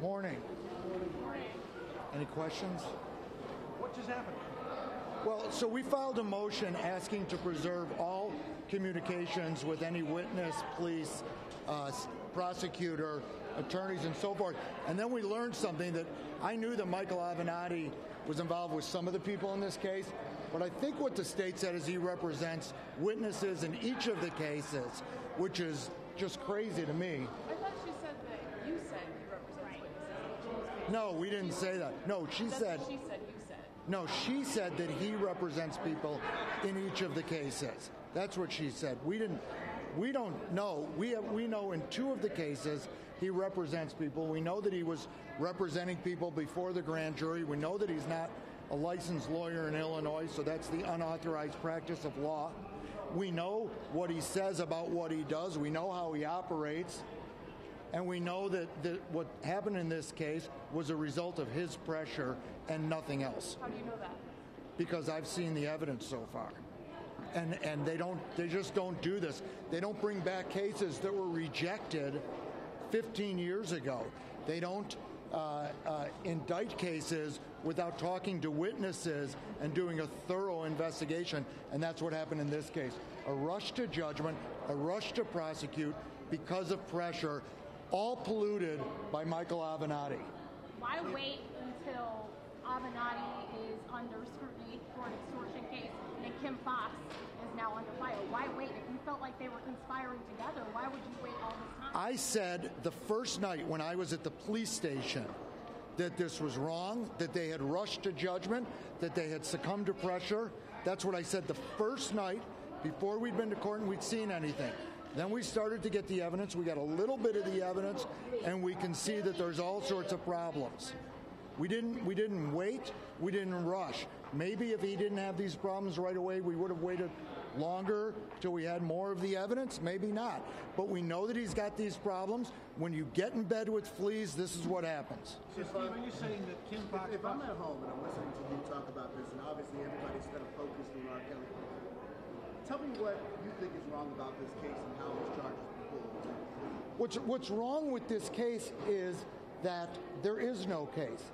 Morning. Morning. Any questions? What just happened? Well, so we filed a motion asking to preserve all communications with any witness, police, prosecutor, attorneys, and so forth. And then we learned something that I knew that Michael Avenatti was involved with some of the people in this case, but I think what the state said is he represents witnesses in each of the cases, which is just crazy to me. I thought she said that you said he represents witnesses. No, we didn't say that. No, she said. She said you said. No, she said that he represents people in each of the cases. That's what she said. We don't know. We know in two of the cases he represents people. We know that he was representing people before the grand jury. We know that he's not a licensed lawyer in Illinois, so that's the unauthorized practice of law. We know what he says about what he does. We know how he operates. And we know that what happened in this case was a result of his pressure and nothing else. How do you know that? Because I've seen the evidence so far. And they just don't do this. They don't bring back cases that were rejected 15 years ago. They don't indict cases without talking to witnesses and doing a thorough investigation. And that's what happened in this case. A rush to judgment, a rush to prosecute because of pressure, all polluted by Michael Avenatti. Why wait until Avenatti is under scrutiny for an extortion case and Kim Foxx is now under fire? Why wait? If you felt like they were conspiring together, why would you wait all this time? I said the first night when I was at the police station that this was wrong, that they had rushed to judgment, that they had succumbed to pressure. That's what I said the first night before we'd been to court and we'd seen anything. Then we started to get the evidence. We got a little bit of the evidence, and we can see that there's all sorts of problems. We didn't wait. We didn't rush. Maybe if he didn't have these problems right away, we would have waited longer till we had more of the evidence. Maybe not. But we know that he's got these problems. When you get in bed with fleas, this is what happens. So, Steve, are you saying that Kim Foxx... If I'm at home and I'm listening to you talk about this, and obviously everybody's kind of focused on R. Kelly, tell me what you think is wrong about this case and how these charges before. What's wrong with this case is that there is no case.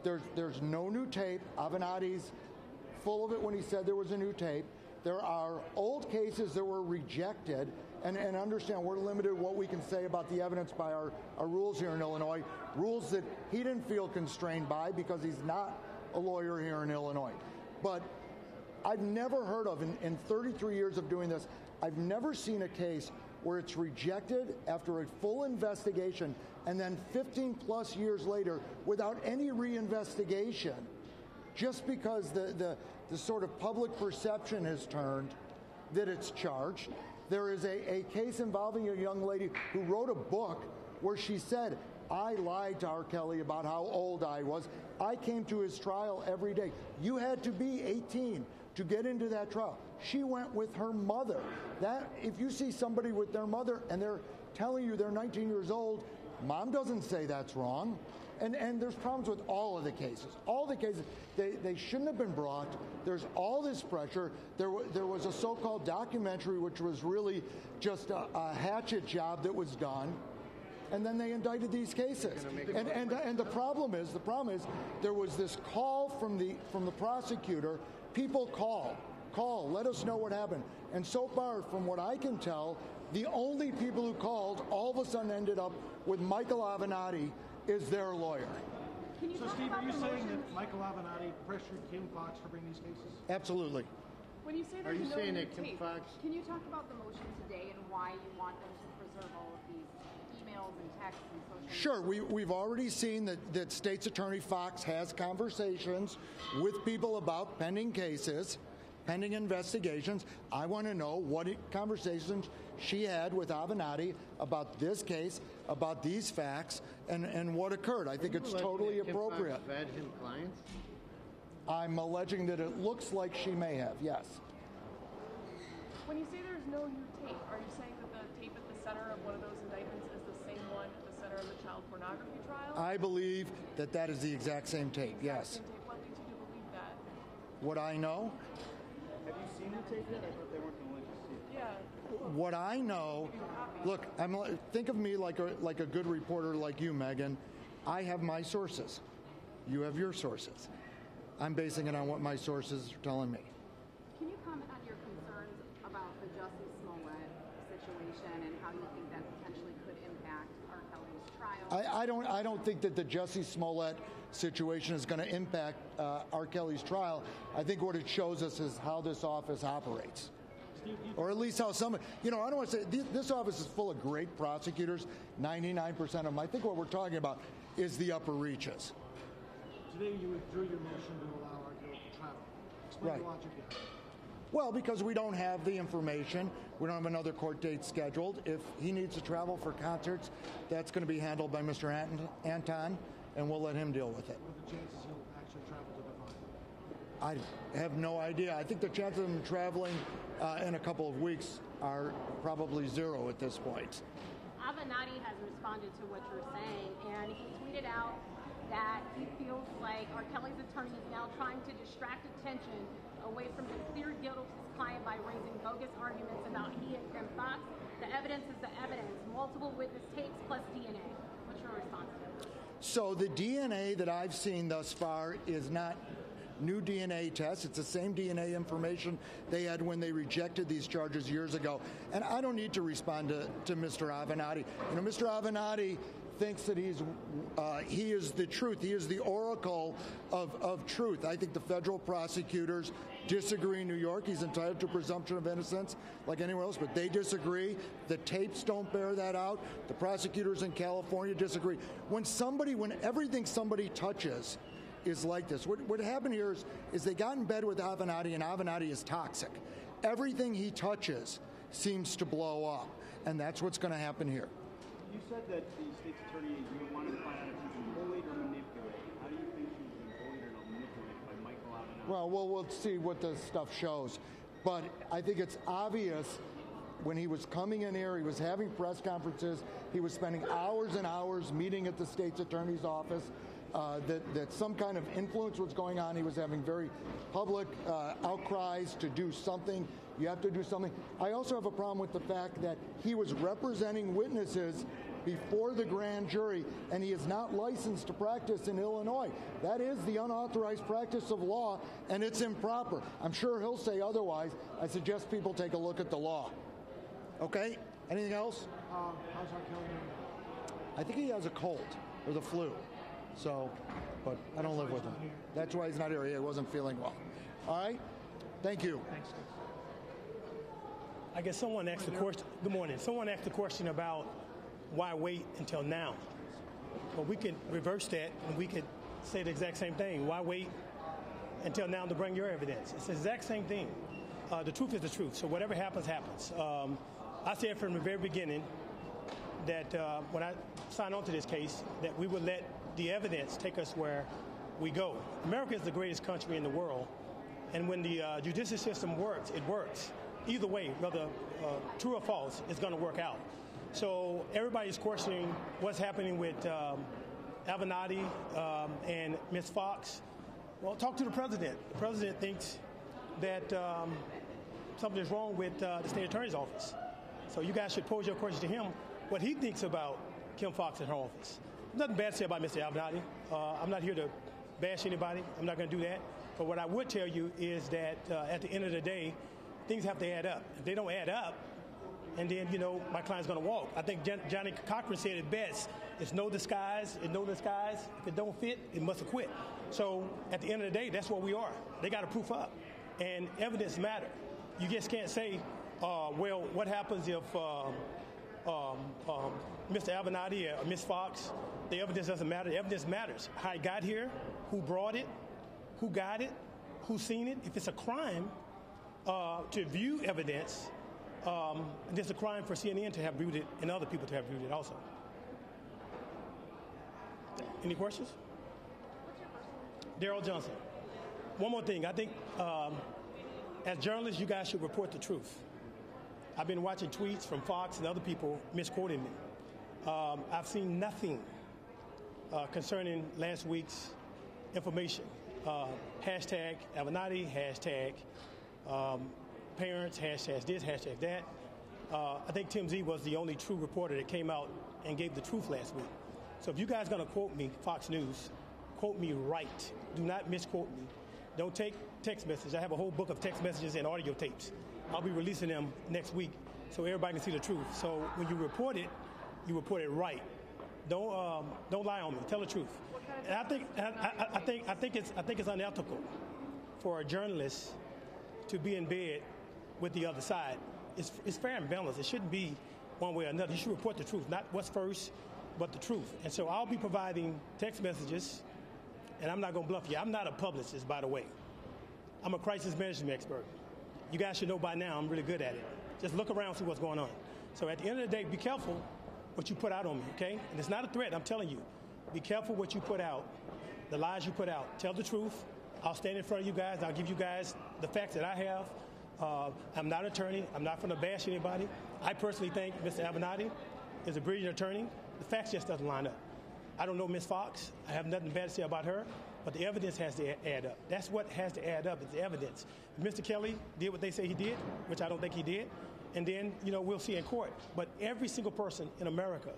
There's no new tape. Avenatti's full of it when he said there was a new tape. There are old cases that were rejected, and understand we're limited what we can say about the evidence by our rules here in Illinois, rules that he didn't feel constrained by because he's not a lawyer here in Illinois. But I've never heard of, in 33 years of doing this, I've never seen a case where it's rejected after a full investigation and then 15 plus years later without any reinvestigation, just because the sort of public perception has turned that it's charged. There is a case involving a young lady who wrote a book where she said, I lied to R. Kelly about how old I was. I came to his trial every day. You had to be 18 to get into that trial. She went with her mother. That, if you see somebody with their mother and they're telling you they're 19 years old, mom doesn't say that's wrong. And there's problems with all of the cases. All the cases, they shouldn't have been brought. There's all this pressure. There was a so-called documentary which was really just a hatchet job that was done. And then they indicted these cases. And the problem is there was this call from the prosecutor. People call, let us know what happened. And so far, from what I can tell, the only people who called all of a sudden ended up with Michael Avenatti is their lawyer. So, Steve, are you saying that Michael Avenatti pressured Kim Foxx for bringing these cases? Absolutely. When you say Are there's you no saying new that Kim tape, Foxx... Can you talk about the motion today and why you want them to preserve all of these emails and texts and social media? Sure. We've already seen that State's Attorney Foxx has conversations with people about pending cases, pending investigations. I want to know what conversations she had with Avenatti about this case, about these facts, and what occurred. I think it's totally appropriate. Kim Foxx fed him clients? I'm alleging that it looks like she may have, yes. When you say there's no new tape, are you saying that the tape at the center of one of those indictments is the same one at the center of the child pornography trial? I believe that is the exact same tape, yes. Same tape. What leads you to believe that? What I know? Have you seen the tape yet? I thought they weren't going to let you see it. Yeah. What I know, look, think of me like a good reporter like you, Megan. I have my sources. You have your sources. I'm basing it on what my sources are telling me. Can you comment on your concerns about the Jussie Smollett situation and how you think that potentially could impact R. Kelly's trial? I don't think that the Jussie Smollett situation is going to impact R. Kelly's trial. I think what it shows us is how this office operates. Or at least how some, I don't want to say, this office is full of great prosecutors, 99% of them. I think what we're talking about is the upper reaches. Today you withdrew your motion to allow R. Kelly to travel. Explain the logic behind it. Well, because we don't have the information. We don't have another court date scheduled. If he needs to travel for concerts, that's going to be handled by Mr. Anton, and we'll let him deal with it. What are the chances he'll actually travel to the final? I have no idea. I think the chances of him traveling in a couple of weeks are probably zero at this point. Avenatti has responded to what you're saying, and he tweeted out that he feels like R. Kelly's attorney is now trying to distract attention away from the clear guilt of his client by raising bogus arguments about he and Kim Foxx. The evidence is the evidence. Multiple witness tapes plus DNA. What's your response to that? So the DNA that I've seen thus far is not new DNA tests. It's the same DNA information they had when they rejected these charges years ago. And I don't need to respond to Mr. Avenatti. Mr. Avenatti thinks that he is the truth. He is the oracle of truth. I think the federal prosecutors disagree in New York. He's entitled to presumption of innocence like anywhere else, but they disagree. The tapes don't bear that out. The prosecutors in California disagree. When everything somebody touches is like this, what happened here is they got in bed with Avenatti, and Avenatti is toxic. Everything he touches seems to blow up, and that's what's going to happen here. You said that the state's attorney, you wanted to find out if she's been bullied or manipulated. How do you think she's been bullied or manipulated by Michael Avenatti? Well, we'll see what the stuff shows. But I think it's obvious when he was coming in here, he was having press conferences, he was spending hours and hours meeting at the state's attorney's office, that some kind of influence was going on. He was having very public outcries to do something. You have to do something. I also have a problem with the fact that he was representing witnesses before the grand jury, and he is not licensed to practice in Illinois. That is the unauthorized practice of law, and it's improper. I'm sure he'll say otherwise. I suggest people take a look at the law. Okay? Anything else? How's R. Kelly doing? I think he has a cold or the flu. So, but I don't live with him. That's why he's not here. He wasn't feeling well. All right? Thank you. Thanks. I guess someone asked the question. Good morning. Someone asked the question about why wait until now. Well, we could reverse that, and we could say the exact same thing. Why wait until now to bring your evidence? It's the exact same thing. The truth is the truth. So whatever happens, happens. I said from the very beginning that when I signed on to this case, that we would let the evidence take us where we go. America is the greatest country in the world, and when the judicial system works, it works. Either way, whether true or false, it's going to work out. So everybody's questioning what's happening with Avenatti and Ms. Foxx. Well, talk to the president. The president thinks that something is wrong with the state attorney's office. So you guys should pose your question to him, what he thinks about Kim Foxx and her office. Nothing bad to say about Mr. Avenatti. I'm not here to bash anybody. I'm not going to do that. But what I would tell you is that at the end of the day, things have to add up. If they don't add up, and then, my client's going to walk. I think Johnny Cochran said it best. It's no disguise. It's no disguise. If it don't fit, it must have quit. So at the end of the day, that's where we are. They got to proof up. And evidence matter. You just can't say, well, what happens if Mr. Avenatti or Ms. Foxx, the evidence doesn't matter. The evidence matters. How it got here, who brought it, who got it, who's seen it. If it's a crime to view evidence, it's a crime for CNN to have viewed it and other people to have viewed it also. Any questions? Daryl Johnson. One more thing. I think as journalists, you guys should report the truth. I've been watching tweets from Fox and other people misquoting me. I've seen nothing concerning last week's information. Hashtag Avenatti, hashtag parents, hashtag this, hashtag that. I think Tim Z was the only true reporter that came out and gave the truth last week. So if you guys are going to quote me, Fox News, quote me right. Do not misquote me. Don't take text messages. I have a whole book of text messages and audio tapes. I'll be releasing them next week so everybody can see the truth. So when you report it right. Don't lie on me. Tell the truth. And I think it's unethical for a journalist to be in bed with the other side. It's fair and balanced. It shouldn't be one way or another. You should report the truth, not what's first, but the truth. And so I'll be providing text messages, and I'm not going to bluff you. I'm not a publicist, by the way. I'm a crisis management expert. You guys should know by now I'm really good at it. Just look around and see what's going on. So at the end of the day, be careful what you put out on me, okay? And it's not a threat, I'm telling you. Be careful what you put out, the lies you put out. Tell the truth. I'll stand in front of you guys. I'll give you guys the facts that I have. I'm not an attorney. I'm not going to bash anybody. I personally think Mr. Avenatti is a brilliant attorney. The facts just doesn't line up. I don't know Ms. Foxx. I have nothing bad to say about her, but the evidence has to add up. That's what has to add up, is the evidence. If Mr. Kelly did what they say he did, which I don't think he did, and then, we'll see in court. But every single person in America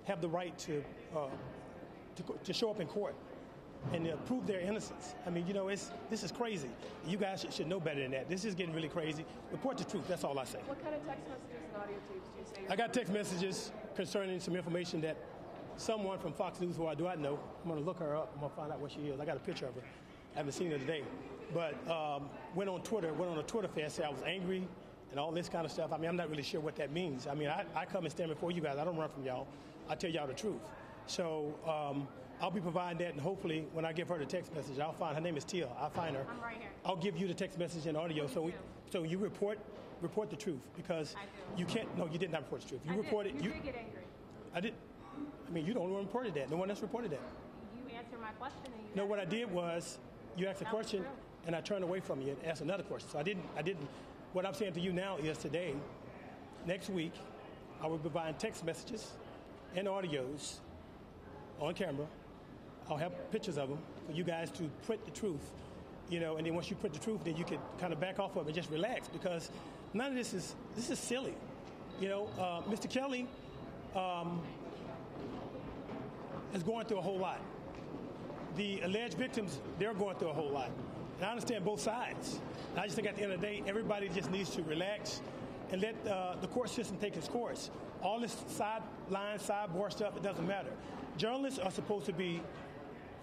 have the right to show up in court and prove their innocence. I mean, this is crazy. You guys should know better than that. This is getting really crazy. Report the truth. That's all I say. What kind of text messages and audio tapes do you say? I got text messages concerning some information that someone from Fox News, who I do not know, I'm going to look her up. I'm going to find out what she is. I got a picture of her. I haven't seen her today. But went on a Twitter fest, said I was angry and all this kind of stuff. I mean, I'm not really sure what that means. I mean, I come and stand before you guys. I don't run from y'all. I tell y'all the truth. So I'll be providing that, and hopefully when I give her the text message, I'll find her name is Tia. I'll find her. I'm right here. I'll give you the text message and audio. So you report the truth, because you can't. No, you did not report the truth. You reported. You did get angry. I did. I mean, you the only one reported that. No one else reported that. You answered my question. And you no, what I did was you asked a question, and I turned away from you and asked another question. So I didn't. What I'm saying to you now is today, next week, I will be providing text messages and audios on camera. I'll have pictures of them for you guys to print the truth, and then once you print the truth, then you can kind of back off of it and just relax, because none of this is silly. Mr. Kelly is going through a whole lot. The alleged victims, they're going through a whole lot. And I understand both sides. And I just think at the end of the day, everybody just needs to relax and let the court system take its course. All this sideboard stuff, it doesn't matter. Journalists are supposed to be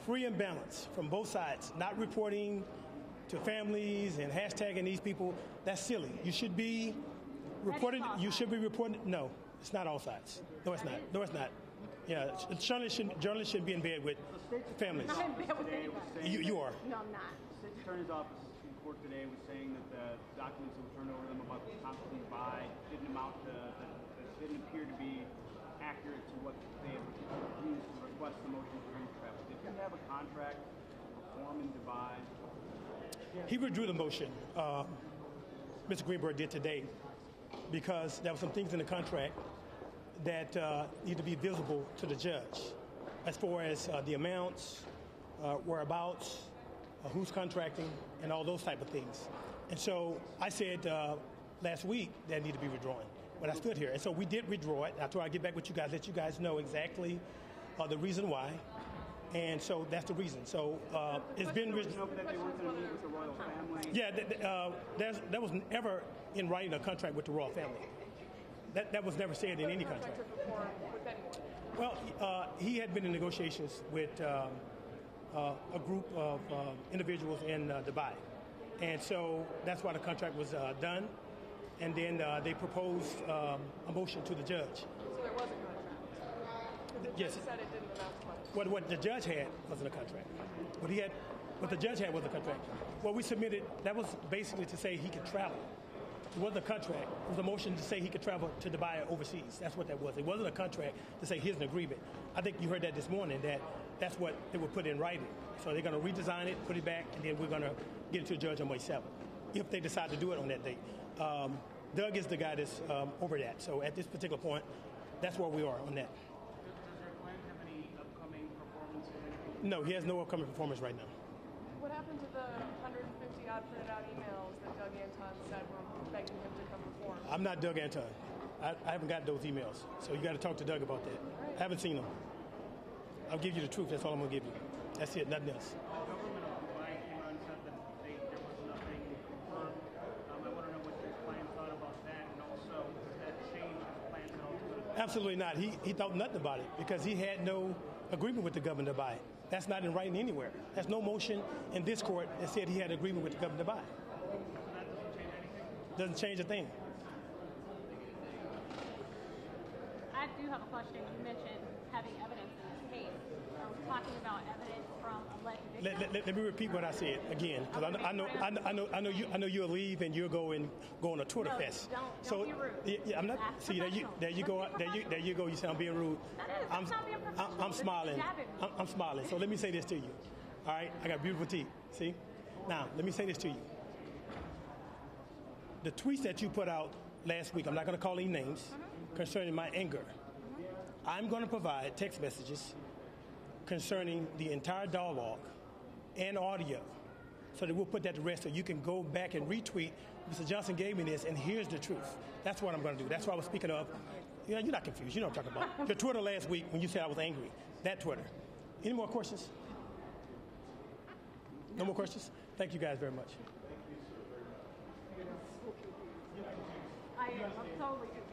free and balanced from both sides, not reporting to families and hashtagging these people. That's silly. You should be reporting. No, it's not all sides. No, it's not. No, it's not. Yeah, journalists shouldn't be in bed with families. I'm in bed with anybody. You are. No, I'm not. The State's Attorney's Office in court today was saying that the documents that were turned over to them about the constantly buy didn't appear to be accurate to what they had used to request the motion for travel. Did you have a contract for form and divide? He withdrew the motion. Mr. Greenberg did today, because there were some things in the contract that need to be visible to the judge, as far as the amounts, whereabouts, who's contracting, and all those type of things. And so I said last week that need to be withdrawn when I stood here. And so we did withdraw it. I told I'd get back with you guys, let you guys know exactly the reason why. And so that's the reason. So it's been... Did you know that they weren't going to meet with the royal family? Yeah, that was never in writing a contract with the royal family. That was never said in any contract. Well, he had been in negotiations with a group of individuals in Dubai. And so that's why the contract was done. And then they proposed a motion to the judge. So there was a contract? Yes. Said it didn't amount to much. What the judge had wasn't a contract. What the judge had was a contract. What we submitted, that was basically to say he could travel. It wasn't a contract. It was a motion to say he could travel to Dubai or overseas. That's what that was. It wasn't a contract to say here's an agreement. I think you heard that this morning, that's what they would put in writing. So they're going to redesign it, put it back, and then we're going to get it to a judge on May 7th, if they decide to do it on that date. Doug is the guy that's over that. So at this particular point, that's where we are on that. Does your client have any upcoming performances? No, he has no upcoming performance right now. What happened to the 150 odd printed out emails that Doug Anton said were begging him to come perform? I'm not Doug Anton. I haven't got those emails, so you got to talk to Doug about that. Right. I haven't seen them. I'll give you the truth. That's all I'm going to give you. That's it, nothing else. The government of Dubai came out and said that there was nothing confirmed. I want to know what your client thought about that, and also does that change his plans at all? Absolutely not. He thought nothing about it because he had no agreement with the government to buy it. That's not in writing anywhere. There's no motion in this court that said he had an agreement with the government to buy it. So that doesn't change anything? Doesn't change a thing. I do have a question. You mentioned having evidence in this case. Are we talking about evidence from alleged victims? Let me repeat what I said again, because I know you'll leave and you'll go on a Twitter fest. Don't be rude. Yeah, I'm not. That's See, there you go. You say I'm being rude. That is not being professional. I'm smiling. I'm smiling. So let me say this to you. All right, I got beautiful teeth. See, now let me say this to you. The tweets that you put out last week, I'm not going to call any names, concerning my anger. I'm going to provide text messages concerning the entire dialogue and audio so that we'll put that to rest so you can go back and retweet, Mr. Johnson gave me this, and here's the truth. That's what I'm going to do. That's what I was speaking of. You're not confused. You know what I'm talking about. Your Twitter last week when you said I was angry. That Twitter. Any more questions? No more questions? Thank you guys very much. I am. I'm totally confused.